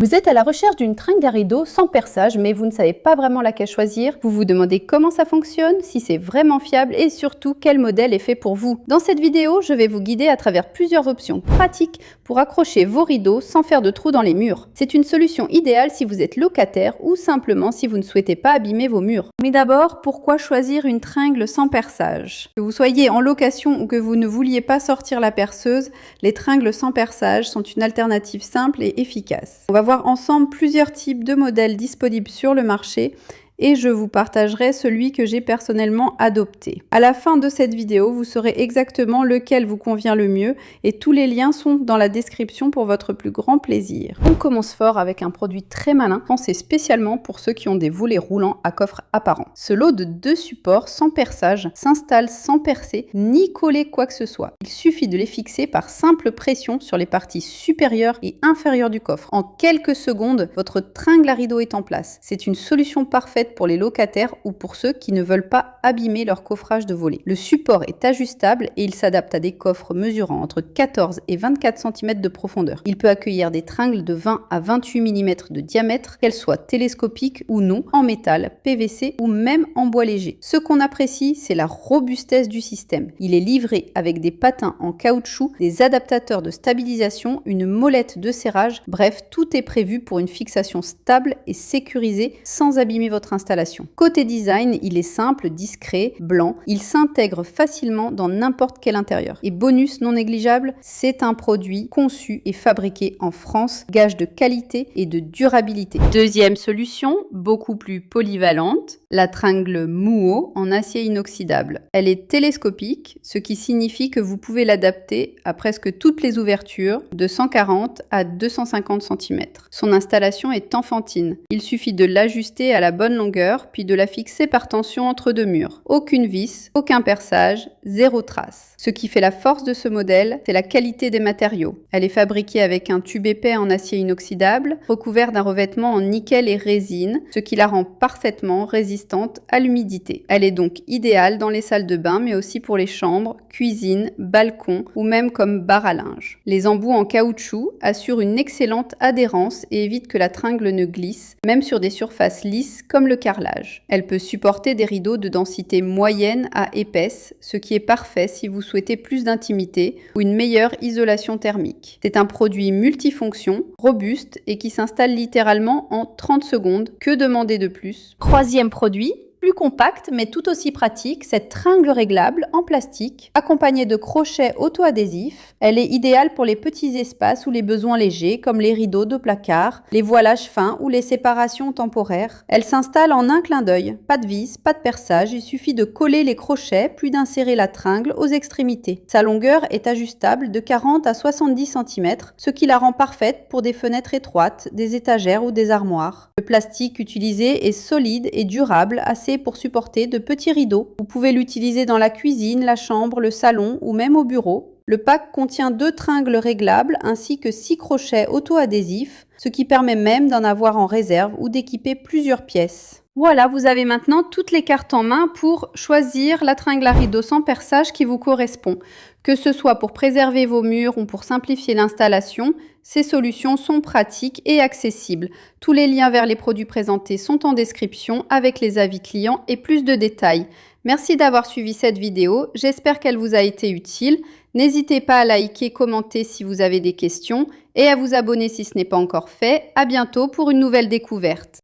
Vous êtes à la recherche d'une tringle à rideau sans perçage, mais vous ne savez pas vraiment laquelle choisir. Vous vous demandez comment ça fonctionne, si c'est vraiment fiable et surtout quel modèle est fait pour vous. Dans cette vidéo, je vais vous guider à travers plusieurs options pratiques pour accrocher vos rideaux sans faire de trous dans les murs. C'est une solution idéale si vous êtes locataire ou simplement si vous ne souhaitez pas abîmer vos murs. Mais d'abord, pourquoi choisir une tringle sans perçage? Que vous soyez en location ou que vous ne vouliez pas sortir la perceuse, les tringles sans perçage sont une alternative simple et efficace. On va voir ensemble plusieurs types de modèles disponibles sur le marché et je vous partagerai celui que j'ai personnellement adopté. À la fin de cette vidéo, vous saurez exactement lequel vous convient le mieux et tous les liens sont dans la description pour votre plus grand plaisir. On commence fort avec un produit très malin, pensé spécialement pour ceux qui ont des volets roulants à coffre apparent. Ce lot de 2 supports sans perçage s'installe sans percer ni coller quoi que ce soit. Il suffit de les fixer par simple pression sur les parties supérieures et inférieures du coffre. En quelques secondes, votre tringle à rideau est en place. C'est une solution parfaite pour les locataires ou pour ceux qui ne veulent pas abîmer leur coffrage de volets. Le support est ajustable et il s'adapte à des coffres mesurant entre 14 et 24 cm de profondeur. Il peut accueillir des tringles de 20 à 28 mm de diamètre, qu'elles soient télescopiques ou non, en métal, PVC ou même en bois léger. Ce qu'on apprécie, c'est la robustesse du système. Il est livré avec des patins en caoutchouc, des adaptateurs de stabilisation, une molette de serrage, bref, tout est prévu pour une fixation stable et sécurisée sans abîmer votre installation. Côté design, il est simple, discret, blanc. Il s'intègre facilement dans n'importe quel intérieur. Et bonus non négligeable, c'est un produit conçu et fabriqué en France, gage de qualité et de durabilité. Deuxième solution, beaucoup plus polyvalente, la tringle Muo en acier inoxydable. Elle est télescopique, ce qui signifie que vous pouvez l'adapter à presque toutes les ouvertures, de 140 à 250 cm. Son installation est enfantine. Il suffit de l'ajuster à la bonne longueur, puis de la fixer par tension entre deux murs. Aucune vis, aucun perçage, zéro trace. Ce qui fait la force de ce modèle, c'est la qualité des matériaux. Elle est fabriquée avec un tube épais en acier inoxydable, recouvert d'un revêtement en nickel et résine, ce qui la rend parfaitement résistante à l'humidité. Elle est donc idéale dans les salles de bain, mais aussi pour les chambres, cuisine, balcons ou même comme bar à linge. Les embouts en caoutchouc assurent une excellente adhérence et évitent que la tringle ne glisse, même sur des surfaces lisses comme le carrelage. Elle peut supporter des rideaux de densité moyenne à épaisse, ce qui est parfait si vous souhaitez plus d'intimité ou une meilleure isolation thermique. C'est un produit multifonction, robuste et qui s'installe littéralement en 30 secondes. Que demander de plus? Troisième produit, plus compacte mais tout aussi pratique, cette tringle réglable en plastique accompagnée de crochets auto-adhésifs. Elle est idéale pour les petits espaces ou les besoins légers comme les rideaux de placard, les voilages fins ou les séparations temporaires. Elle s'installe en un clin d'œil. Pas de vis, pas de perçage, il suffit de coller les crochets puis d'insérer la tringle aux extrémités. Sa longueur est ajustable de 40 à 70 cm, ce qui la rend parfaite pour des fenêtres étroites, des étagères ou des armoires. Le plastique utilisé est solide et durable, assez pour supporter de petits rideaux. Vous pouvez l'utiliser dans la cuisine, la chambre, le salon ou même au bureau. Le pack contient 2 tringles réglables ainsi que 6 crochets auto-adhésifs, ce qui permet même d'en avoir en réserve ou d'équiper plusieurs pièces. Voilà, vous avez maintenant toutes les cartes en main pour choisir la tringle à rideau sans perçage qui vous correspond. Que ce soit pour préserver vos murs ou pour simplifier l'installation, ces solutions sont pratiques et accessibles. Tous les liens vers les produits présentés sont en description avec les avis clients et plus de détails. Merci d'avoir suivi cette vidéo, j'espère qu'elle vous a été utile. N'hésitez pas à liker, commenter si vous avez des questions et à vous abonner si ce n'est pas encore fait. À bientôt pour une nouvelle découverte.